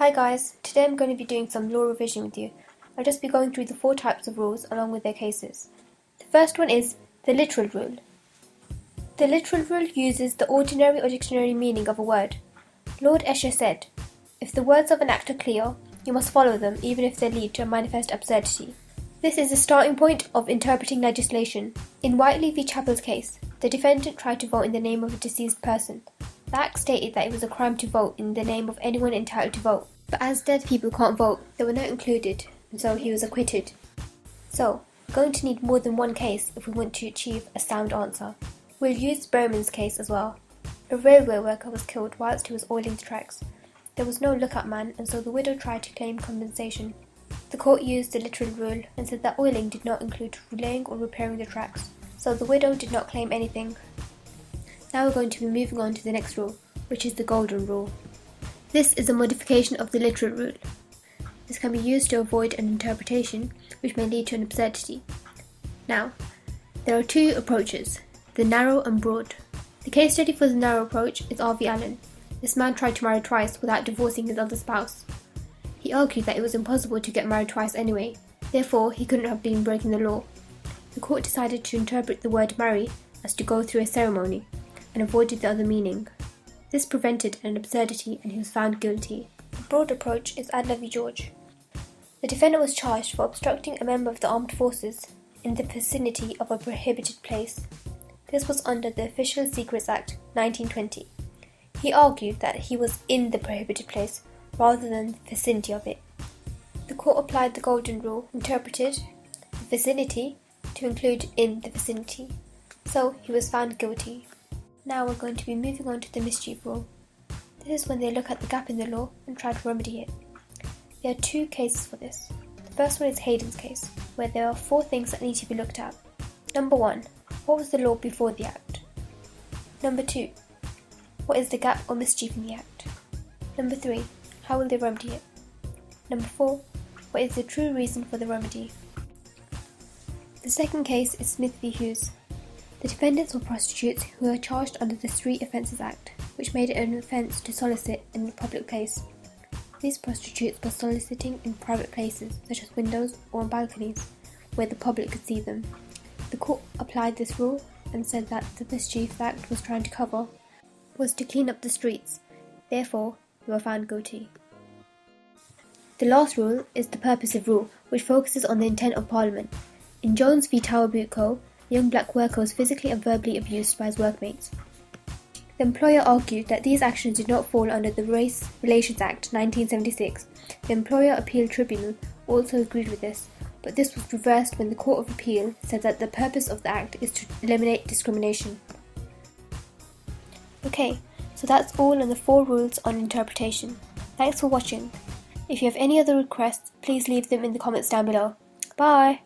Hi guys, today I'm going to be doing some law revision with you. I'll just be going through the 4 types of rules along with their cases. The first one is the literal rule. The literal rule uses the ordinary or dictionary meaning of a word. Lord Esher said, "If the words of an act are clear, you must follow them even if they lead to a manifest absurdity." This is the starting point of interpreting legislation. In Whiteley v. Chappell's case, the defendant tried to vote in the name of a deceased person. The Act stated that it was a crime to vote in the name of anyone entitled to vote. But as dead people can't vote, they were not included, and so he was acquitted. So, we're going to need more than one case if we want to achieve a sound answer. We'll use Bowman's case as well. A railway worker was killed whilst he was oiling the tracks. There was no lookout man, and so the widow tried to claim compensation. The court used the literal rule and said that oiling did not include relaying or repairing the tracks, so the widow did not claim anything. Now we're going to be moving on to the next rule, which is the golden rule. This is a modification of the literal rule. This can be used to avoid an interpretation which may lead to an absurdity. Now, there are 2 approaches, the narrow and broad. The case study for the narrow approach is R.V. Allen. This man tried to marry twice without divorcing his other spouse. He argued that it was impossible to get married twice anyway, therefore he couldn't have been breaking the law. The court decided to interpret the word marry as to go through a ceremony, and avoided the other meaning. This prevented an absurdity and he was found guilty. The broad approach is Adler v. George. The defendant was charged for obstructing a member of the armed forces in the vicinity of a prohibited place. This was under the Official Secrets Act 1920. He argued that he was in the prohibited place rather than the vicinity of it. The court applied the golden rule, interpreted the vicinity to include in the vicinity, so he was found guilty. Now we're going to be moving on to the mischief rule. This is when they look at the gap in the law and try to remedy it. There are 2 cases for this. The first one is Hayden's case, where there are 4 things that need to be looked at. Number 1, what was the law before the Act? Number 2, what is the gap or mischief in the Act? Number 3, how will they remedy it? Number 4, what is the true reason for the remedy? The second case is Smith v. Hughes. The defendants were prostitutes who were charged under the Street Offences Act, which made it an offence to solicit in a public place. These prostitutes were soliciting in private places, such as windows or on balconies, where the public could see them. The court applied this rule and said that the mischief the Act was trying to cover was to clean up the streets, therefore they were found guilty. The last rule is the purposive rule, which focuses on the intent of Parliament. In Jones v. Tower Boot Co., a young black worker was physically and verbally abused by his workmates. The employer argued that these actions did not fall under the Race Relations Act 1976. The Employer Appeal Tribunal also agreed with this, but this was reversed when the Court of Appeal said that the purpose of the Act is to eliminate discrimination. Okay, so that's all on the 4 rules on interpretation. Thanks for watching. If you have any other requests, please leave them in the comments down below. Bye!